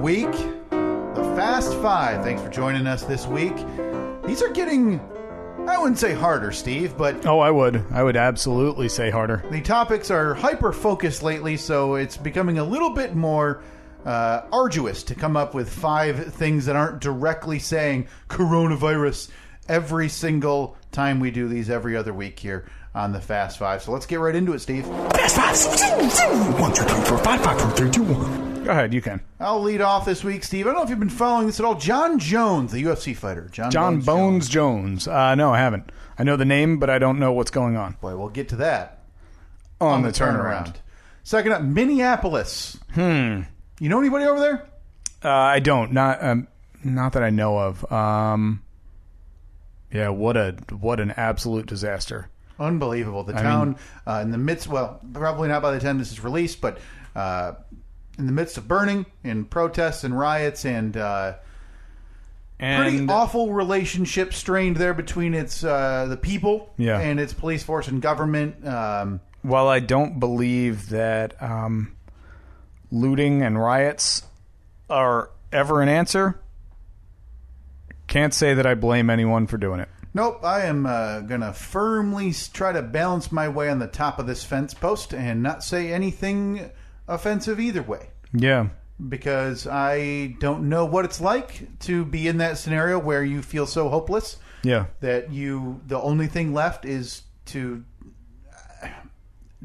week, the Fast Five. Thanks for joining us this week. These are getting, I wouldn't say harder, Steve, but... Oh, I would. I would absolutely say harder. The topics are hyper-focused lately, so it's becoming a little bit more arduous to come up with 5 things that aren't directly saying coronavirus every single time we do these every other week here on the Fast Five. So let's get right into it, Steve. Fast Five. 1, 2, 3, 4, 5, 5, 4, 3, 2, 1. Go ahead, you can. I'll lead off this week, Steve. I don't know if you've been following this at all. Jon Jones, the UFC fighter. Jon Bones Jones. No, I haven't. I know the name, but I don't know what's going on. Boy, we'll get to that on the turnaround. Second up, Minneapolis. You know anybody over there? I don't. Not that I know of. Yeah, what an absolute disaster. Unbelievable. The town in the midst, well, probably not by the time this is released, but in the midst of burning and protests and riots and pretty awful relationship strained there between its the people and its police force and government. While I don't believe that looting and riots are ever an answer, can't say that I blame anyone for doing it. Nope, I am going to firmly try to balance my way on the top of this fence post and not say anything offensive either way. Yeah. Because I don't know what it's like to be in that scenario where you feel so hopeless that the only thing left is to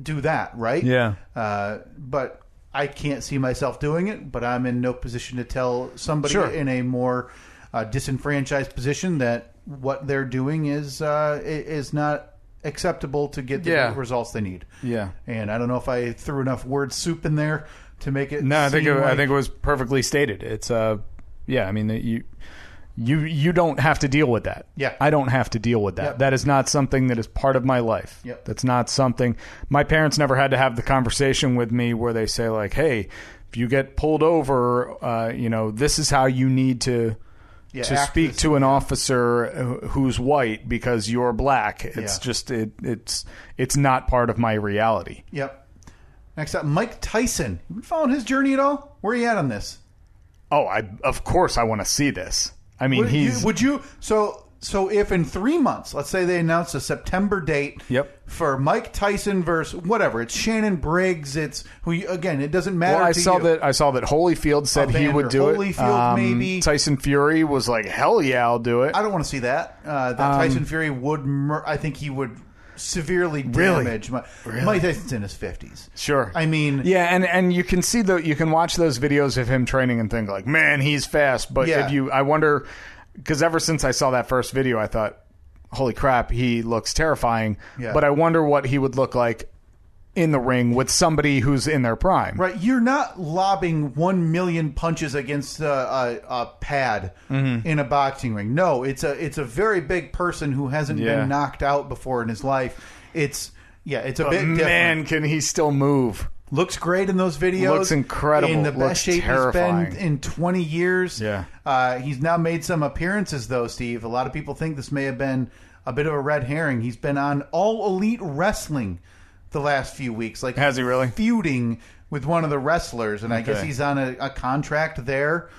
do that, right? Yeah. But I can't see myself doing it, but I'm in no position to tell somebody in a more disenfranchised position that what they're doing is not acceptable to get the results they need. Yeah. And I don't know if I threw enough word soup in there to make it. No, I think it was perfectly stated. It's I mean you don't have to deal with that. Yeah. I don't have to deal with that. Yep. That is not something that is part of my life. Yep. That's not something my parents never had to have the conversation with me where they say like, "Hey, if you get pulled over, this is how you need to speak to an officer who's white because you're black." It's just it's not part of my reality. Yep. Next up, Mike Tyson. You been following his journey at all? Where are you at on this? Oh, of course I want to see this. I mean, So if in 3 months, let's say they announce a September date for Mike Tyson versus whatever, it's Shannon Briggs, it's again, it doesn't matter. Well, I saw that Holyfield said he would do it. Holyfield, maybe. Tyson Fury was like, hell yeah, I'll do it. I don't want to see that. Tyson Fury would, I think he would severely damage. Mike Tyson's in his 50s. Sure. I mean, yeah, and you can see you can watch those videos of him training and think like, man, he's fast. But I wonder. Because ever since I saw that first video, I thought, holy crap, he looks terrifying. Yeah. But I wonder what he would look like in the ring with somebody who's in their prime. Right. You're not lobbing 1 million punches against a pad in a boxing ring. No, it's a very big person who hasn't been knocked out before in his life. It's a bit different. Man, can he still move? Looks great in those videos. Looks incredible. In the best shape terrifying. he's been in 20 years. Yeah. He's now made some appearances, though, Steve. A lot of people think this may have been a bit of a red herring. He's been on All Elite Wrestling the last few weeks. Like, has he really? Feuding with one of the wrestlers. And I guess he's on a contract there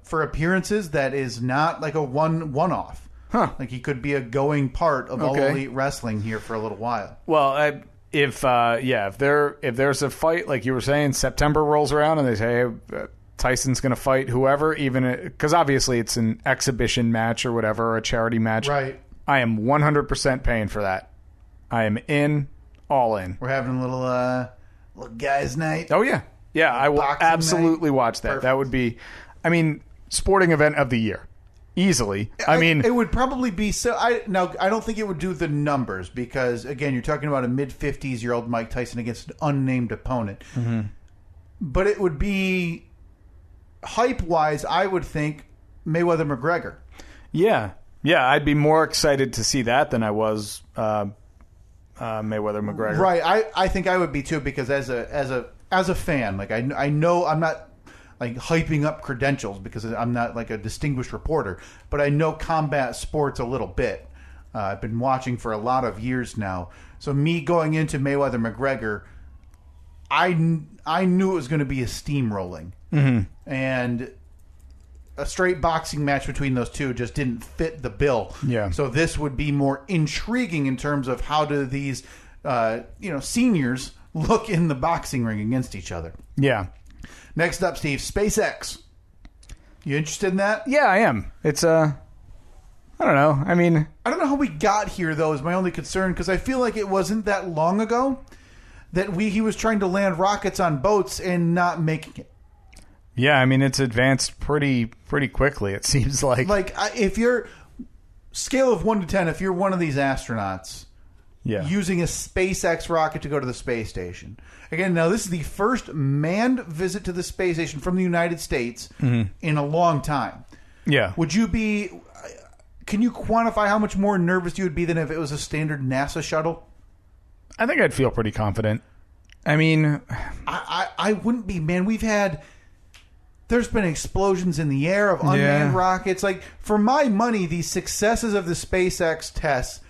for appearances that is not like a one-off. Huh. Like, he could be a going part of All Elite Wrestling here for a little while. Well, If there's a fight, like you were saying, September rolls around and they say, hey, Tyson's going to fight whoever, even because obviously it's an exhibition match or whatever, or a charity match. Right. I am 100% paying for that. I am all in. We're having a little guys' night. Oh, yeah. Yeah, I will absolutely watch that. Perfect. That would be, sporting event of the year. Easily. It would probably be so. I don't think it would do the numbers because, again, you're talking about a mid-50s-year-old Mike Tyson against an unnamed opponent. Mm-hmm. But it would be hype-wise, I would think, Mayweather-McGregor. Yeah. Yeah, I'd be more excited to see that than I was Mayweather-McGregor. Right. I think I would be too because as a fan, like I know I'm not like hyping up credentials because I'm not like a distinguished reporter, but I know combat sports a little bit. I've been watching for a lot of years now. So me going into Mayweather-McGregor, I knew it was going to be a steamrolling. And a straight boxing match between those two just didn't fit the bill. Yeah. So this would be more intriguing in terms of how do these, seniors look in the boxing ring against each other. Yeah. Next up, Steve, SpaceX. You interested in that? Yeah, I am. It's I don't know. I mean, I don't know how we got here, though, is my only concern, because I feel like it wasn't that long ago that he was trying to land rockets on boats and not making it. Yeah, I mean, it's advanced pretty quickly, it seems like. Like, if you're, scale of 1 to 10, if you're one of these astronauts using a SpaceX rocket to go to the space station. Again, now this is the first manned visit to the space station from the United States in a long time. Yeah. Would you be, can you quantify how much more nervous you would be than if it was a standard NASA shuttle? I think I'd feel pretty confident. I mean, I wouldn't be, man. There's been explosions in the air of unmanned rockets. Like, for my money, the successes of the SpaceX tests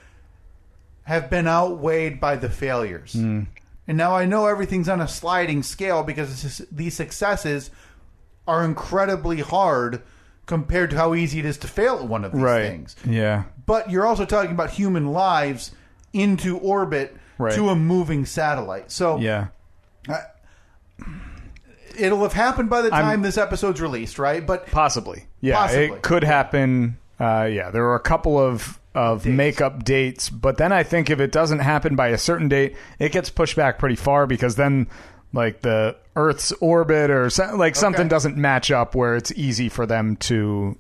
have been outweighed by the failures. And now I know everything's on a sliding scale because these successes are incredibly hard compared to how easy it is to fail at one of these things. Yeah. But you're also talking about human lives into orbit to a moving satellite. So it'll have happened by the time this episode's released, right? But possibly. Yeah, it could happen. There were a couple of makeup dates, but then I think if it doesn't happen by a certain date, it gets pushed back pretty far because then like the Earth's orbit or something doesn't match up where it's easy for them to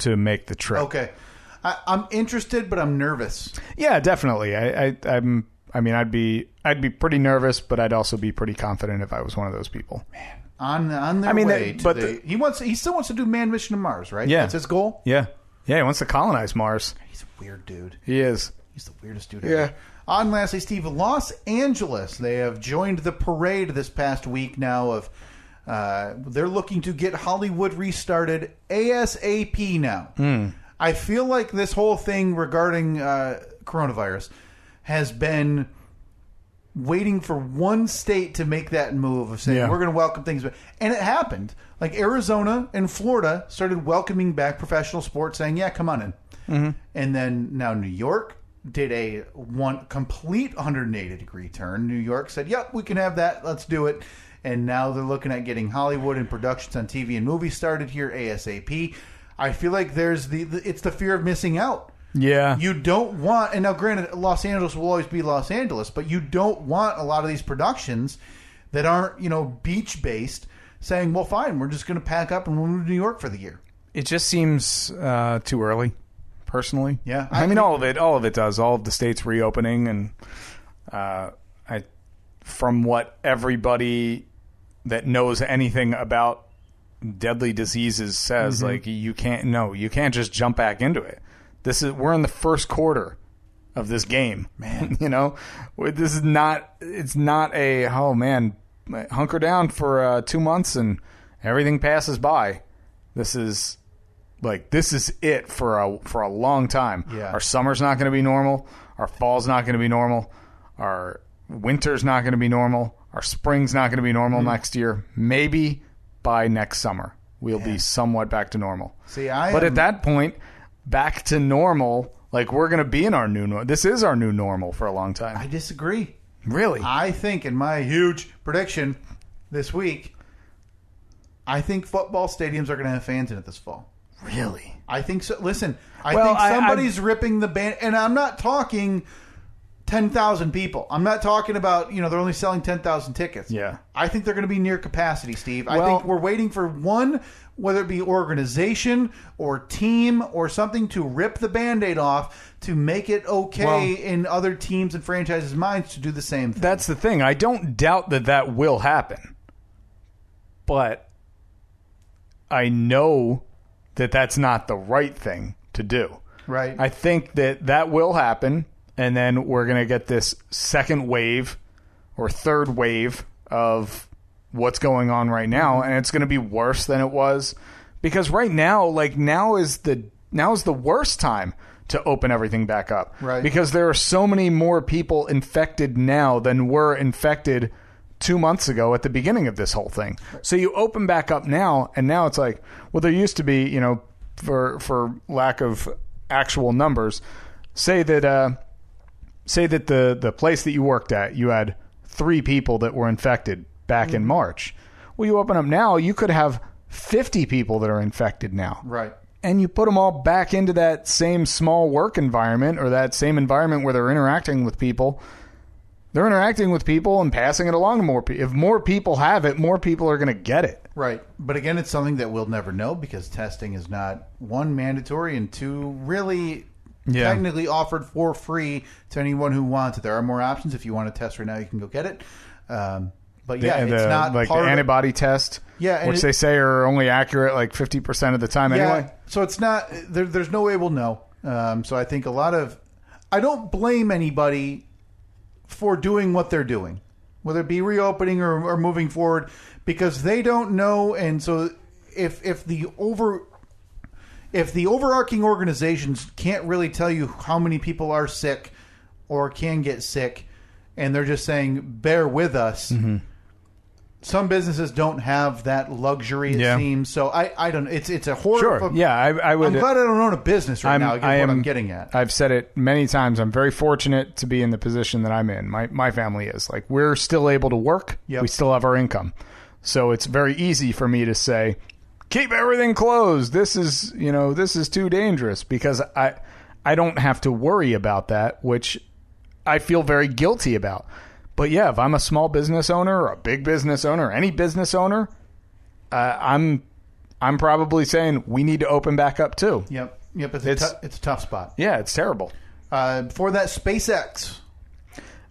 make the trip. Okay. I'm interested, but I'm nervous. Yeah, definitely. I'd be pretty nervous, but I'd also be pretty confident if I was one of those people. Man, on their way to he still wants to do manned mission to Mars, right? Yeah. That's his goal? Yeah. Yeah, he wants to colonize Mars. He's a weird dude. He is. He's the weirdest dude ever. On lastly, Steve, Los Angeles. They have joined the parade this past week now of they're looking to get Hollywood restarted ASAP now. I feel like this whole thing regarding coronavirus has been waiting for one state to make that move of saying we're going to welcome things back. And it happened. Like Arizona and Florida started welcoming back professional sports, saying, yeah, come on in. And then now New York did a complete 180-degree turn. New York said, yep, we can have that. Let's do it. And now they're looking at getting Hollywood and productions on TV and movies started here ASAP. I feel like it's the fear of missing out. Yeah. You don't want, and now granted, Los Angeles will always be Los Angeles, but you don't want a lot of these productions that aren't, beach-based saying, well, fine, we're just going to pack up and we'll move to New York for the year. It just seems too early, personally. Yeah. I mean, all of it does. All of the states reopening, and from what everybody that knows anything about deadly diseases says, like, you can't just jump back into it. We're in the first quarter of this game, man. This is not. It's not a hunker down for 2 months and everything passes by. This is it for a long time. Yeah. Our summer's not going to be normal. Our fall's not going to be normal. Our winter's not going to be normal. Our spring's not going to be normal next year. Maybe by next summer we'll be somewhat back to normal. At that point, back to normal, like we're going to be in our new normal. This is our new normal for a long time. I disagree. Really? I think, in my huge prediction this week, I think football stadiums are going to have fans in it this fall. Really? I think so. Listen, I think somebody's ripping the band, and I'm not talking 10,000 people. I'm not talking about, they're only selling 10,000 tickets. Yeah. I think they're going to be near capacity, Steve. I think we're waiting for one, whether it be organization or team or something, to rip the Band-Aid off to make it okay in other teams and franchises' minds to do the same thing. That's the thing. I don't doubt that will happen. But I know that that's not the right thing to do. Right. I think that will happen, and then we're going to get this second wave or third wave of what's going on right now, and it's going to be worse than it was, because right now, now is the worst time to open everything back up. Right. Because there are so many more people infected now than were infected 2 months ago at the beginning of this whole thing. So you open back up now, and now it's like, well, there used to be, you know, for lack of actual numbers, say that the place that you worked at, you had 3 people that were infected back in March. Well, you open up now, you could have 50 people that are infected now. Right. And you put them all back into that same small work environment or that same environment where they're interacting with people. They're interacting with people and passing it along to more people. If more people have it, more people are going to get it. Right. But again, it's something that we'll never know because testing is not, 1, mandatory, and 2, really technically offered for free to anyone who wants it. There are more options. If you want to test right now, you can go get it. But yeah, it's not like the antibody test, which they say are only accurate like 50% of the time anyway. So it's not, there's no way we'll know. So I think I don't blame anybody for doing what they're doing, whether it be reopening or moving forward, because they don't know. And so if the overarching organizations can't really tell you how many people are sick or can get sick, and they're just saying, bear with us. Mm-hmm. Some businesses don't have that luxury, it seems. So I don't. It's a horror. Sure. I would. I'm glad I don't own a business right now. I am what I'm getting at. I've said it many times. I'm very fortunate to be in the position that I'm in. My family is like, we're still able to work. Yep. We still have our income, so it's very easy for me to say, keep everything closed. This is too dangerous, because I don't have to worry about that, which I feel very guilty about. But yeah, if I'm a small business owner or a big business owner, any business owner, I'm probably saying we need to open back up too. Yep. It's a tough spot. Yeah, it's terrible. Before that, SpaceX.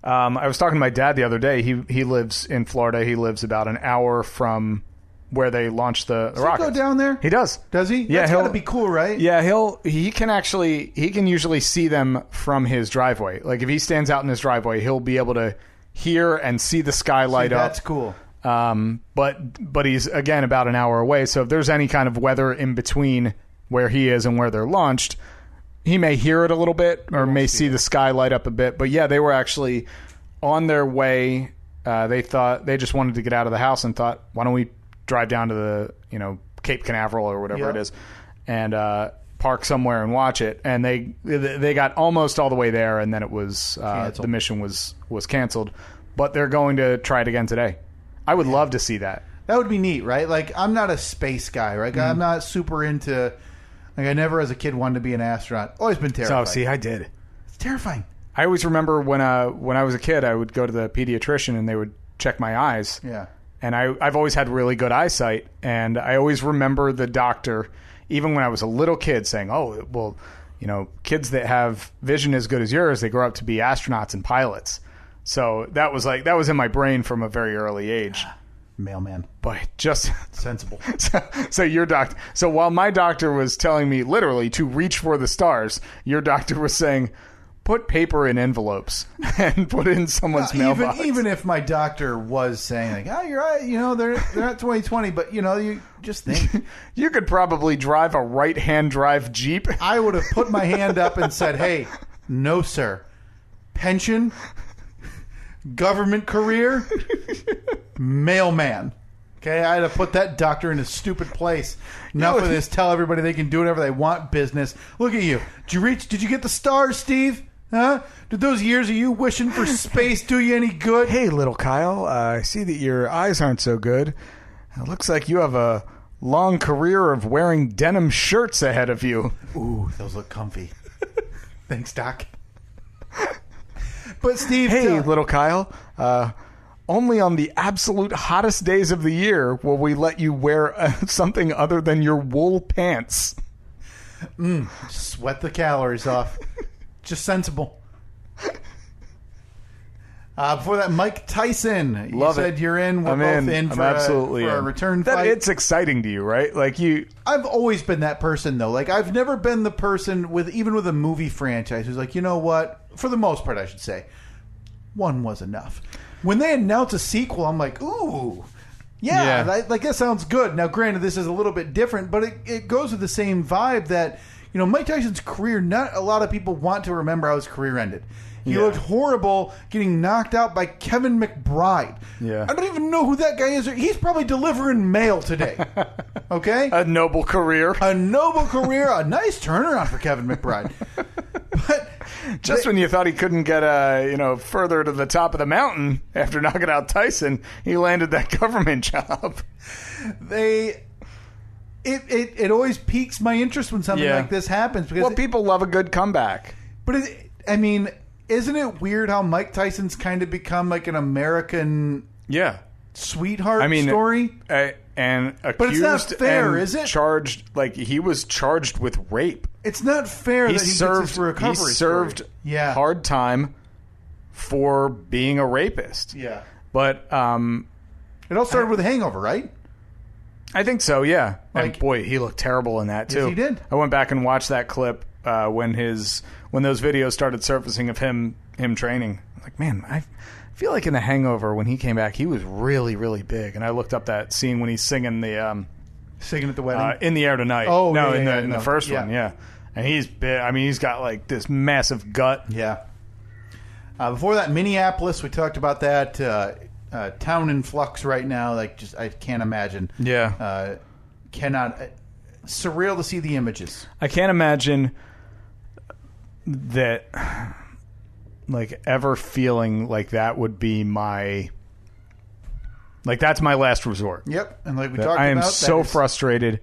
I was talking to my dad the other day. He lives in Florida. He lives about an hour from where they launched the rocket. Does he go down there? He does. Does he? Yeah, that's gotta be cool, right? Yeah, he can usually see them from his driveway. Like if he stands out in his driveway, he'll be able to hear and see the sky light up. That's cool. But he's again about an hour away. So if there's any kind of weather in between where he is and where they're launched, he may hear it a little bit or may see the sky light up a bit. But yeah, they were actually on their way. They just wanted to get out of the house and thought, why don't we drive down to the Cape Canaveral or whatever it is, and park somewhere and watch it. And they got almost all the way there, and then it was the mission was canceled. But they're going to try it again today. I would love to see that. That would be neat, right? Like, I'm not a space guy, right? I'm not super into. Like, I never, as a kid, wanted to be an astronaut. Always been terrified. So, see, I did. It's terrifying. I always remember when I was a kid, I would go to the pediatrician and they would check my eyes. Yeah. And I've always had really good eyesight, and I always remember the doctor, even when I was a little kid, saying, "Oh, well, kids that have vision as good as yours, they grow up to be astronauts and pilots." So that was in my brain from a very early age. Mailman. But just sensible. So your doctor. So while my doctor was telling me literally to reach for the stars, your doctor was saying, put paper in envelopes and put it in someone's mailbox. Even if my doctor was saying, like, "Oh, you're right, they're not 2020," but you just think you could probably drive a right-hand drive Jeep. I would have put my hand up and said, "Hey, no, sir. Pension, government career, mailman." Okay, I had to put that doctor in a stupid place. Enough of this. Tell everybody they can do whatever they want. Business. Look at you. Did you get the stars, Steve? Huh? Did those years of you wishing for space do you any good? Hey, little Kyle, I see that your eyes aren't so good. It looks like you have a long career of wearing denim shirts ahead of you. Ooh, those look comfy. Thanks, Doc. But Steve... Hey, little Kyle, only on the absolute hottest days of the year will we let you wear something other than your wool pants. Sweat the calories off. Just sensible. Before that, Mike Tyson. You said you're in. We're both in for a return fight. It's exciting to you, right? Like I've always been that person, though. Like, I've never been the person even with a movie franchise who's like, you know what? For the most part, I should say, one was enough. When they announce a sequel, I'm like, ooh, yeah. That sounds good. Now, granted, this is a little bit different, but it goes with the same vibe that, Mike Tyson's career, not a lot of people want to remember how his career ended. He looked horrible getting knocked out by Kevin McBride. Yeah. I don't even know who that guy is. He's probably delivering mail today. Okay? A noble career. A noble career. A nice turnaround for Kevin McBride. But just when you thought he couldn't get further to the top of the mountain after knocking out Tyson, he landed that government job. It always piques my interest when something like this happens. Because people love a good comeback. But isn't it weird how Mike Tyson's kind of become like an American sweetheart story? And accused, but it's not fair, and is it? Charged, he was charged with rape. It's not fair that he gets his recovery. He served hard time for being a rapist. Yeah. But it all started with a hangover, right? I think so, yeah. And boy, he looked terrible in that too. Yes, he did. I went back and watched that clip when those videos started surfacing of him training. Like, man, I feel like in The Hangover when he came back, he was really, really big. And I looked up that scene when he's singing singing at the wedding, In the Air Tonight. Oh, no, in the first one, yeah. And he's big. I mean, he's got like this massive gut. Yeah. Before that, Minneapolis, we talked about that. Town in flux right now. I can't imagine. Yeah. Surreal to see the images. I can't imagine that, ever feeling like that would be my. That's my last resort. Yep. And we talked about, I am so frustrated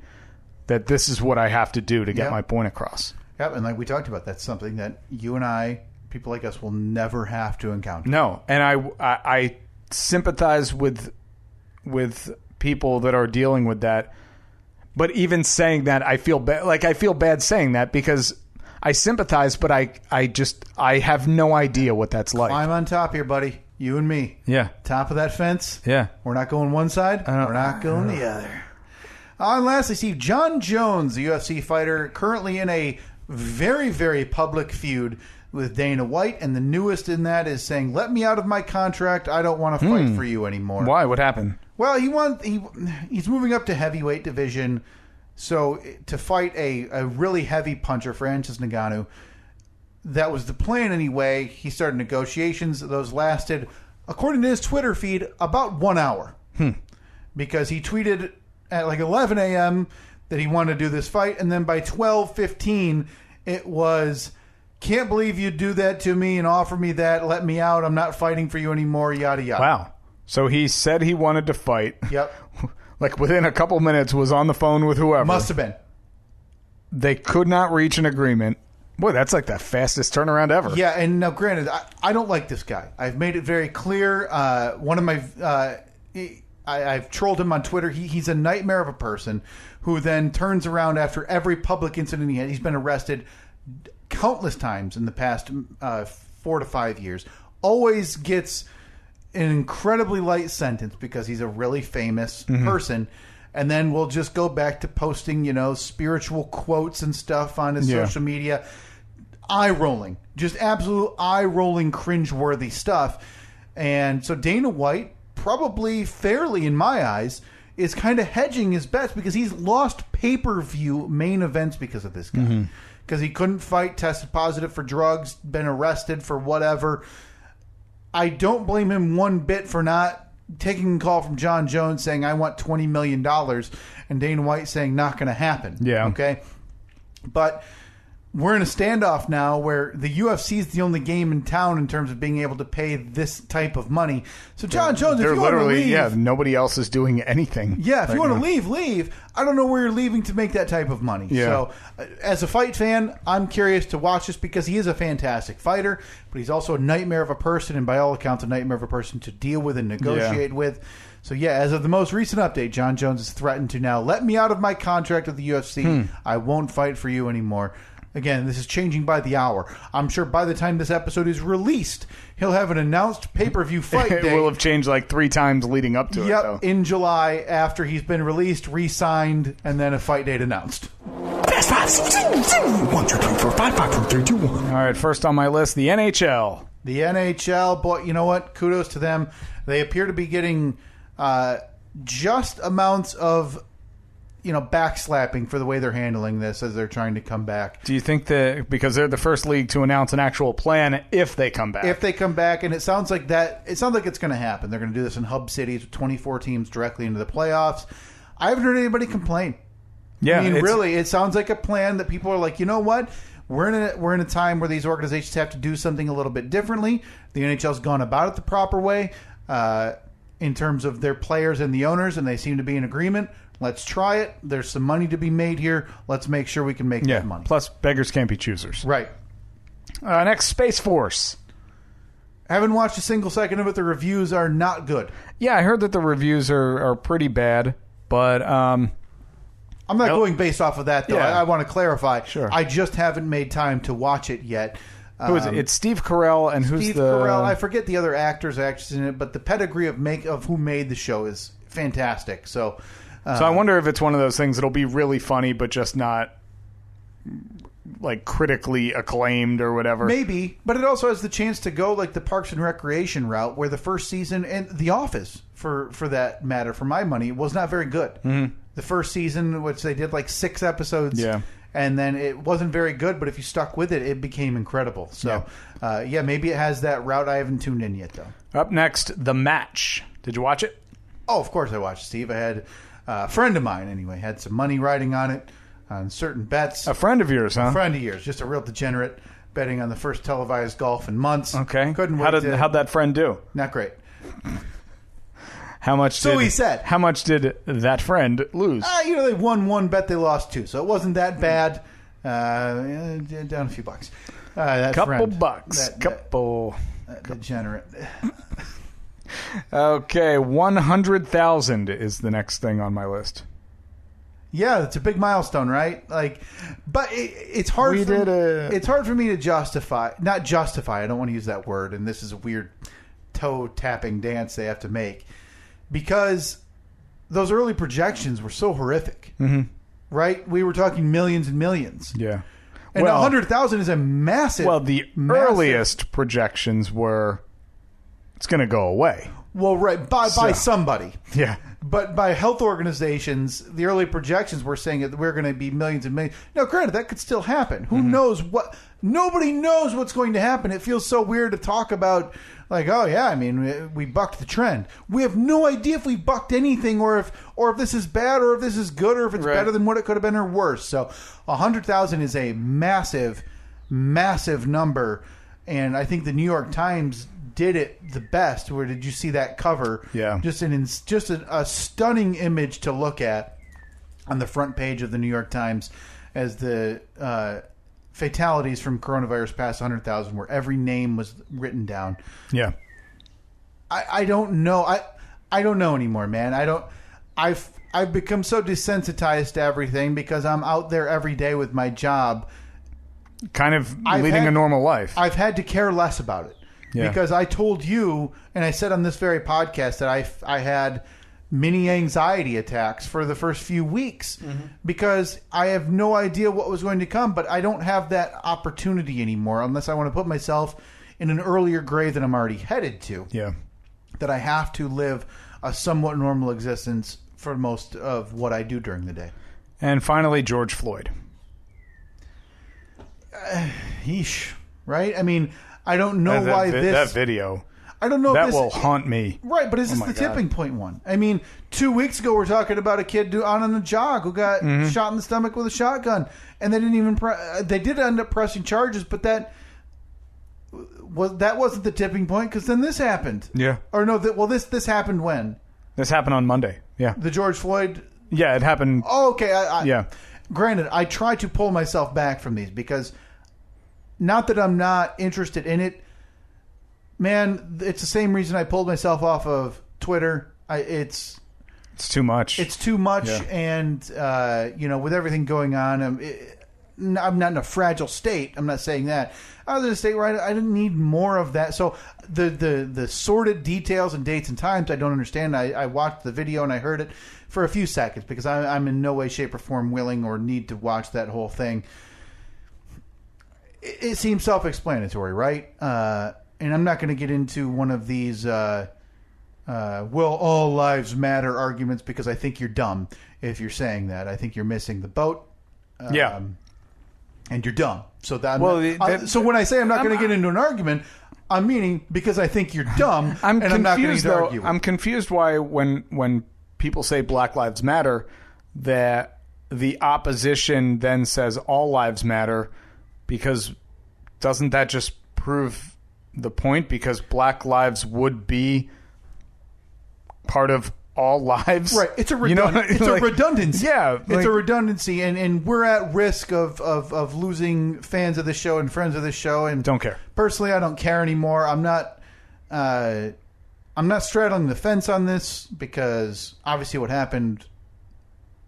that this is what I have to do to get my point across. Yep. And we talked about, that's something that you and I, people like us, will never have to encounter. No. And I sympathize with people that are dealing with that. But even saying that, I feel bad. I feel bad saying that because I sympathize, but I have no idea what that's like. Climb on top here, buddy. You and me. Yeah. Top of that fence. Yeah. We're not going one side. We're not going the other. And lastly, Steve, Jon Jones, the UFC fighter, currently in a very, very public feud with Dana White, and the newest in that is saying, "Let me out of my contract. I don't want to fight for you anymore." Why? What happened? Well, he's moving up to heavyweight division, so to fight a really heavy puncher, Francis Ngannou. That was the plan anyway. He started negotiations. Those lasted, according to his Twitter feed, about 1 hour. Because he tweeted at 11 a.m. that he wanted to do this fight, and then by 12:15 it was, "Can't believe you'd do that to me and offer me that. Let me out. I'm not fighting for you anymore," yada, yada. Wow. So he said he wanted to fight. Yep. Within a couple minutes was on the phone with whoever. Must have been. They could not reach an agreement. Boy, that's the fastest turnaround ever. Yeah, and now granted, I don't like this guy. I've made it very clear. One of my... I've trolled him on Twitter. He's a nightmare of a person who then turns around after every public incident he had. He's been arrested countless times in the past 4 to 5 years. Always gets an incredibly light sentence because he's a really famous person. And then we'll just go back to posting, spiritual quotes and stuff on his social media. Eye-rolling. Just absolute eye-rolling, cringe-worthy stuff. And so Dana White, probably fairly in my eyes, is kind of hedging his bets because he's lost pay-per-view main events because of this guy. Because he couldn't fight, tested positive for drugs, been arrested for whatever. I don't blame him one bit for not taking a call from Jon Jones saying, "I want $20 million," and Dana White saying, "Not going to happen." Yeah. Okay? But we're in a standoff now where the UFC is the only game in town in terms of being able to pay this type of money. So Jon Jones, if you want to leave... nobody else is doing anything. Yeah, if you want to leave. I don't know where you're leaving to make that type of money. Yeah. So as a fight fan, I'm curious to watch this because he is a fantastic fighter, but he's also a nightmare of a person, and by all accounts, a nightmare of a person to deal with and negotiate with. So yeah, as of the most recent update, Jon Jones is threatened to now let me out of my contract with the UFC. I won't fight for you anymore. Again, this is changing by the hour. I'm sure by the time this episode is released, he'll have an announced pay-per-view fight date. It will have changed 3 times leading up to it, though. In July, after he's been released, re-signed, and then a fight date announced. Fast five. 1, 2, 3, 4, 5, 5, 4, 3, 2, 1. All right, first on my list, the NHL. The NHL, boy, you know what? Kudos to them. They appear to be getting just amounts of backslapping for the way they're handling this as they're trying to come back. Do you think that because they're the first league to announce an actual plan if they come back? If they come back, and it sounds like it's going to happen. They're going to do this in hub cities with 24 teams directly into the playoffs. I haven't heard anybody complain. Yeah, I mean, really, it sounds like a plan that people are like, you know what? We're in a time where these organizations have to do something a little bit differently. The NHL's gone about it the proper way in terms of their players and the owners, and they seem to be in agreement. Let's try it. There's some money to be made here. Let's make sure we can make that money. Plus, beggars can't be choosers. Right. Next, Space Force. Haven't watched a single second of it. The reviews are not good. Yeah, I heard that the reviews are pretty bad, but I'm not going based off of that, though. Yeah. I want to clarify. Sure. I just haven't made time to watch it yet. Who is it? It's Steve Carell, and who's Steve Carell. I forget the other actors in it, but the pedigree of who made the show is fantastic. So I wonder if it's one of those things that'll be really funny, but just not like critically acclaimed or whatever. Maybe, but it also has the chance to go like the Parks and Recreation route, where the first season and The Office, for that matter, for my money, was not very good. Mm-hmm. The first season, which they did like 6 episodes, and then it wasn't very good. But if you stuck with it, it became incredible. So, maybe it has that route. I haven't tuned in yet, though. Up next, The Match. Did you watch it? Oh, of course I watched, Steve. I had a friend of mine, anyway, had some money riding on it, on certain bets. A friend of yours, huh? A friend of yours. Just a real degenerate, betting on the first televised golf in months. Okay. Couldn't wait. How'd that friend do? Not great. How much? So he said. How much did that friend lose? They won 1 bet, they lost 2, so it wasn't that bad. Down a few bucks. Couple bucks. That degenerate. Okay, 100,000 is the next thing on my list. Yeah, it's a big milestone, right? But it's hard. It's hard for me to justify. Not justify. I don't want to use that word. And this is a weird toe tapping dance they have to make, because those early projections were so horrific. Mm-hmm. Right? We were talking millions and millions. Yeah. And 100,000 is a massive. Well, the earliest projections were it's going to go away. Well, right, by somebody. Yeah. But by health organizations, the early projections were saying that we're going to be millions and millions. Now, granted, that could still happen. Who knows what? Nobody knows what's going to happen. It feels so weird to talk about, like, oh, yeah, I mean, we bucked the trend. We have no idea if we bucked anything, or if this is bad, or if this is good, or if it's better than what it could have been, or worse. So 100,000 is a massive, massive number. And I think the New York Times did it the best. Where did you see that cover? Yeah, just a stunning image to look at on the front page of the New York Times as the fatalities from coronavirus past 100,000, where every name was written down. Yeah, I don't know. I don't know anymore, man. I've become so desensitized to everything because I'm out there every day with my job, kind of leading a normal life. I've had to care less about it. Yeah. Because I told you, and I said on this very podcast, that I had mini anxiety attacks for the first few weeks because I have no idea what was going to come, but I don't have that opportunity anymore unless I want to put myself in an earlier grade than I'm already headed to. Yeah. That I have to live a somewhat normal existence for most of what I do during the day. And finally, George Floyd. Yeesh. Right? I mean, I don't know why that video. I don't know that if this will haunt me. Right, but is this the tipping point one? I mean, 2 weeks ago we're talking about a kid on the jog who got shot in the stomach with a shotgun, and they didn't even they did end up pressing charges, but that wasn't the tipping point, because then this happened. Yeah. Or no, this happened when? This happened on Monday. Yeah. The George Floyd. Yeah, it happened. Oh, okay. Yeah. Granted, I try to pull myself back from these because. Not that I'm not interested in it. Man, it's the same reason I pulled myself off of Twitter. It's too much. It's too much. Yeah. And, with everything going on, I'm not in a fragile state. I'm not saying that. I was in a state where I didn't need more of that. So the sordid details and dates and times I don't understand. I watched the video and I heard it for a few seconds because I'm in no way, shape, or form willing or need to watch that whole thing. It seems self-explanatory, right? And I'm not going to get into one of these will all lives matter arguments, because I think you're dumb if you're saying that. I think you're missing the boat. And you're dumb. So so when I say I'm not going to get into an argument, I'm meaning because I think you're dumb. I'm not going to argue. I'm confused why when people say Black Lives Matter, that the opposition then says all lives matter, because doesn't that just prove the point? Because Black lives would be part of all lives, right? It's a redundancy. Yeah, it's a redundancy, and we're at risk of losing fans of the show and friends of the show. And don't care. Personally, I don't care anymore. I'm not straddling the fence on this, because obviously what happened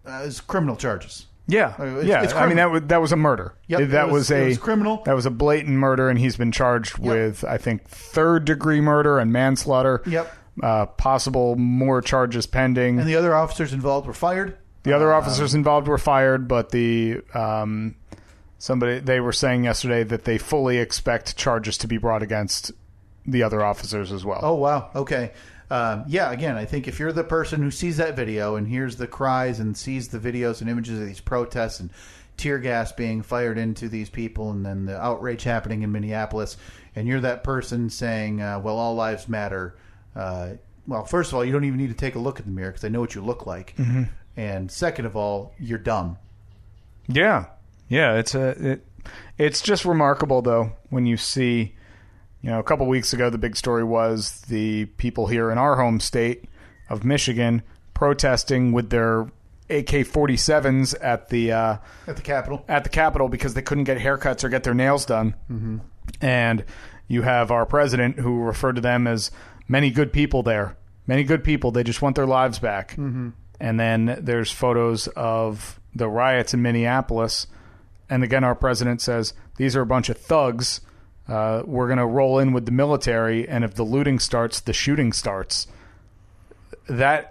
is criminal charges. Yeah, it's I mean that was a murder. Yep, it was criminal. That was a blatant murder, and he's been charged with, I think, 3rd-degree murder and manslaughter. Yep. Possible more charges pending. And the other officers involved were fired. The other officers involved were fired, but they were saying yesterday that they fully expect charges to be brought against the other officers as well. Oh, wow. Okay. Again, I think if you're the person who sees that video and hears the cries and sees the videos and images of these protests and tear gas being fired into these people, and then the outrage happening in Minneapolis, and you're that person saying, well, all lives matter, well, first of all, you don't even need to take a look in the mirror, because I know what you look like. Mm-hmm. And second of all, you're dumb. Yeah. It's just remarkable, though, when you see, a couple weeks ago, the big story was the people here in our home state of Michigan protesting with their AK-47s at the Capitol. At the Capitol, because they couldn't get haircuts or get their nails done. Mm-hmm. And you have our president, who referred to them as many good people there. Many good people. They just want their lives back. Mm-hmm. And then there's photos of the riots in Minneapolis. And again, our president says, these are a bunch of thugs. We're going to roll in with the military. And if the looting starts, the shooting starts. There's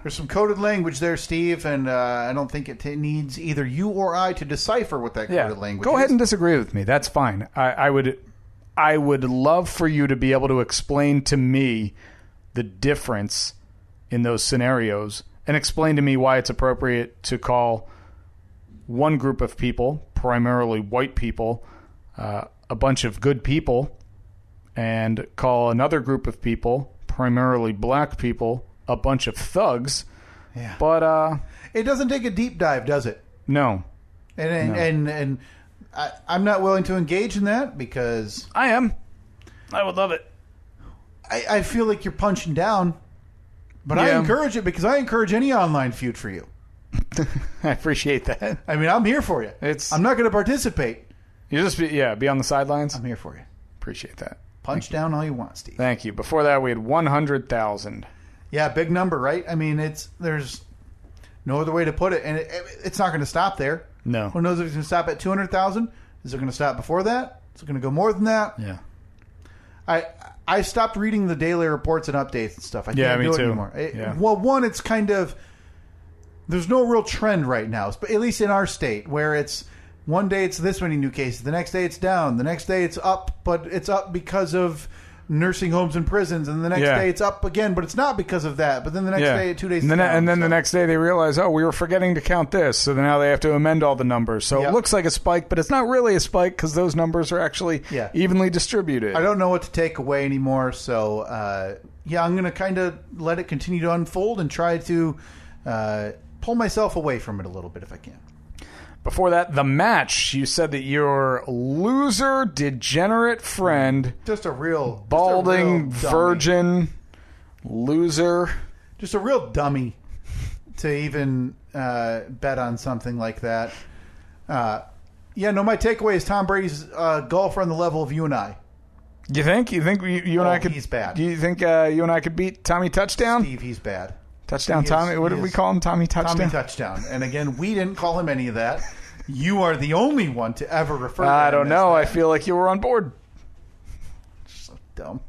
some coded language there, Steve. And I don't think it needs either you or I to decipher what that coded language is. Go ahead and disagree with me. That's fine. I would love for you to be able to explain to me the difference in those scenarios, and explain to me why it's appropriate to call one group of people, primarily white people, a bunch of good people, and call another group of people, primarily black people, a bunch of thugs. Yeah. But it doesn't take a deep dive, does it? No. And I'm not willing to engage in that, because I am. I would love it. I feel like you're punching down, but I encourage it, because I encourage any online feud for you. I appreciate that. I mean, I'm here for you. I'm not going to participate. You just be on the sidelines. I'm here for you. Appreciate that. Punch down all you want, Steve. Thank you. Before that, we had 100,000. Yeah, big number, right? I mean, there's no other way to put it, and it's not going to stop there. No. Who knows if it's going to stop at 200,000? Is it going to stop before that? Is it going to go more than that? Yeah. I stopped reading the daily reports and updates and stuff. I can't do it anymore. Well, one, it's kind of, there's no real trend right now, but at least in our state, where it's one day it's this many new cases, the next day it's down, the next day it's up, but it's up because of nursing homes and prisons, and the next day it's up again, but it's not because of that. But then the next day, 2 days, and then the next day they realize, we were forgetting to count this, so now they have to amend all the numbers. So it looks like a spike, but it's not really a spike, because those numbers are actually evenly distributed. I don't know what to take away anymore, so I'm going to kind of let it continue to unfold and try to pull myself away from it a little bit if I can. Before that, the match. You said that your loser, degenerate friend, just a real balding virgin loser, just a real dummy to even bet on something like that. My takeaway is Tom Brady's golfer on the level of you and I. You think you and I could? He's bad. Do you think you and I could beat Tommy Touchdown? Steve, he's bad. Touchdown Tommy. What did we call him? Tommy Touchdown? Tommy Touchdown. And again, we didn't call him any of that. You are the only one to ever refer to him. I don't know. I feel like you were on board. So dumb.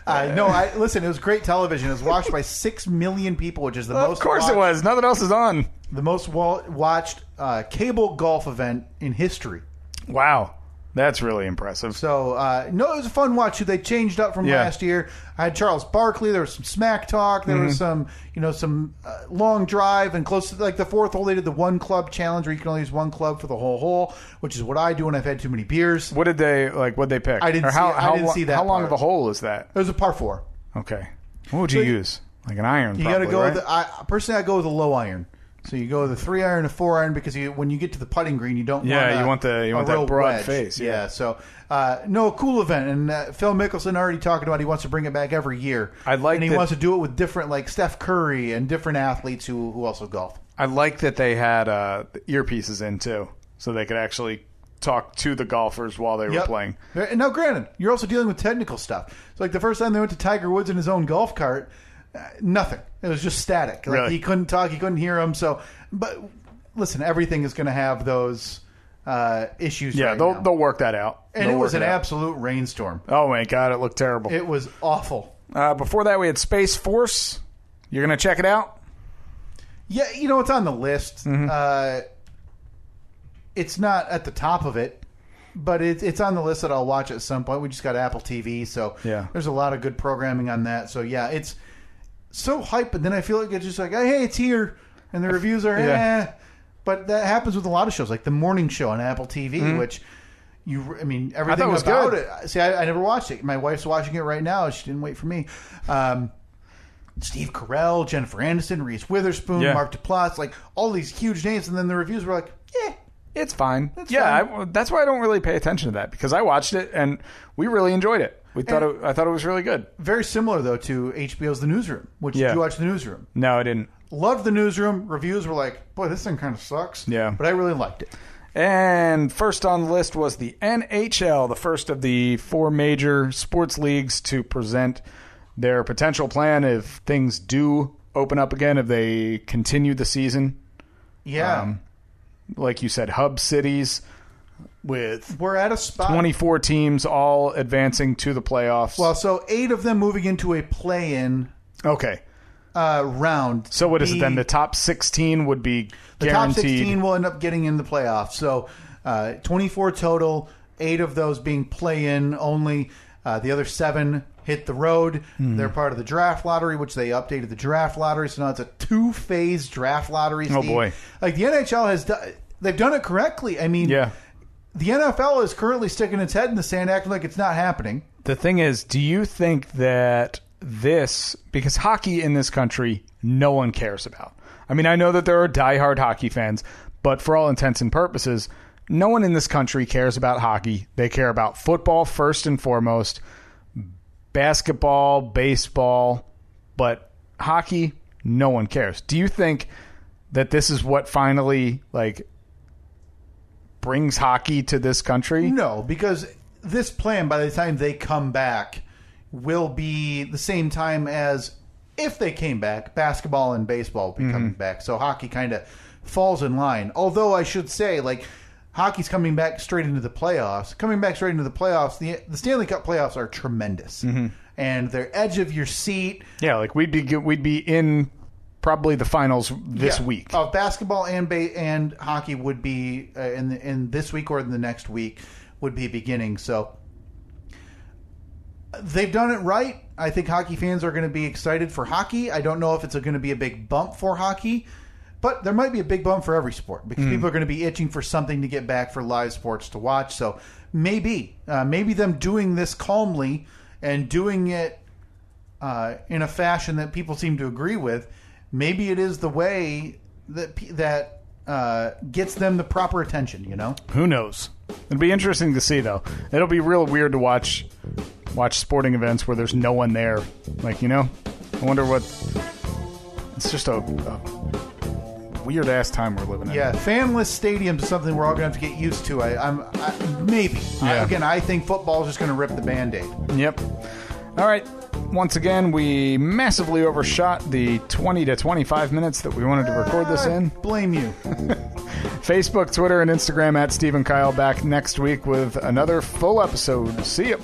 Listen, it was great television. It was watched by 6 million people, which is the most. Of course it was. Nothing else is on. The most watched cable golf event in history. Wow. That's really impressive. So, no, it was a fun watch. They changed up from last year. I had Charles Barkley. There was some smack talk. There was some, some long drive. And close to like the fourth hole, they did the one club challenge where you can only use one club for the whole hole, which is what I do when I've had too many beers. What'd they pick? I didn't see that. How long of a hole is that? It was a par 4. Okay. What would you use? Like an iron? You got to go with personally, I go with a low iron. So you go with a 3-iron and a 4-iron because when you get to the putting green, you don't want that broad wedge. face. Yeah. So no, cool event, and Phil Mickelson already talking about he wants to bring it back every year. And he wants to do it with different, like Steph Curry and different athletes who also golf. I like that they had earpieces in too, so they could actually talk to the golfers while they were playing. Now, granted, you're also dealing with technical stuff. So like the first time they went to Tiger Woods in his own golf cart. Nothing. It was just static. Like really? He couldn't talk. He couldn't hear him. So, but listen, everything is going to have those issues. Yeah, right they'll work that out. And it was an absolute rainstorm. Oh my God, it looked terrible. It was awful. Before that, we had Spaceforce. You're going to check it out? Yeah, it's on the list. It's not at the top of it, but it's on the list that I'll watch at some point. We just got Apple TV, so there's a lot of good programming on that. So yeah, it's so hype, but then I feel like it's just like, hey, it's here, and the reviews are But that happens with a lot of shows, like the morning show on Apple TV, which everything was about good. it. See, I never watched it. My wife's watching it right now. She didn't wait for me. Steve Carell, Jennifer Aniston, Reese Witherspoon, Mark Duplass, like all these huge names, and then the reviews were like, it's fine. It's fine. That's why I don't really pay attention to that, because I watched it and we really enjoyed it. I thought it was really good. Very similar though to HBO's The Newsroom. Did you watch The Newsroom? No, I didn't. Loved The Newsroom. Reviews were like, boy, this thing kind of sucks. Yeah, but I really liked it. And first on the list was the NHL, the first of the 4 major sports leagues to present their potential plan if things do open up again, if they continue the season. Yeah. Like you said, hub cities we're at a spot. 24 teams all advancing to the playoffs. Well, so 8 of them moving into a play-in round. So what is it then? The top 16 would be guaranteed. The top 16 will end up getting in the playoffs. So 24 total, 8 of those being play-in only. The other 7 hit the road. They're part of the draft lottery, which they updated the draft lottery. So now it's a 2-phase draft lottery. Oh, boy. Like the NHL they've done it correctly. I mean, the NFL is currently sticking its head in the sand, acting like it's not happening. The thing is, do you think that because hockey in this country, no one cares about. I mean, I know that there are diehard hockey fans, but for all intents and purposes, no one in this country cares about hockey. They care about football first and foremost, basketball, baseball, but hockey, no one cares. Do you think that this is what finally brings hockey to this country? No, because this plan, by the time they come back, will be the same time as if they came back, basketball and baseball will be coming back. So hockey kind of falls in line. Although I should say, hockey's coming back straight into the playoffs. The Stanley Cup playoffs are tremendous. And they're edge of your seat. Yeah, we'd be in probably the finals this week. Basketball and hockey would be in this week or in the next week would be beginning. So they've done it right. I think hockey fans are going to be excited for hockey. I don't know if it's going to be a big bump for hockey, but there might be a big bump for every sport because people are going to be itching for something to get back for live sports to watch. So maybe them doing this calmly and doing it in a fashion that people seem to agree with, maybe it is the way that gets them the proper attention, Who knows? It'll be interesting to see, though. It'll be real weird to watch sporting events where there's no one there. I wonder what... It's just a weird-ass time we're living in. Yeah, fanless stadiums is something we're all going to have to get used to. Maybe. Yeah. I think football is just going to rip the Band-Aid. Yep. All right. Once again, we massively overshot the 20 to 25 minutes that we wanted to record this in. Blame you. Facebook, Twitter, and Instagram @Steve and Kyle. Back next week with another full episode. See ya.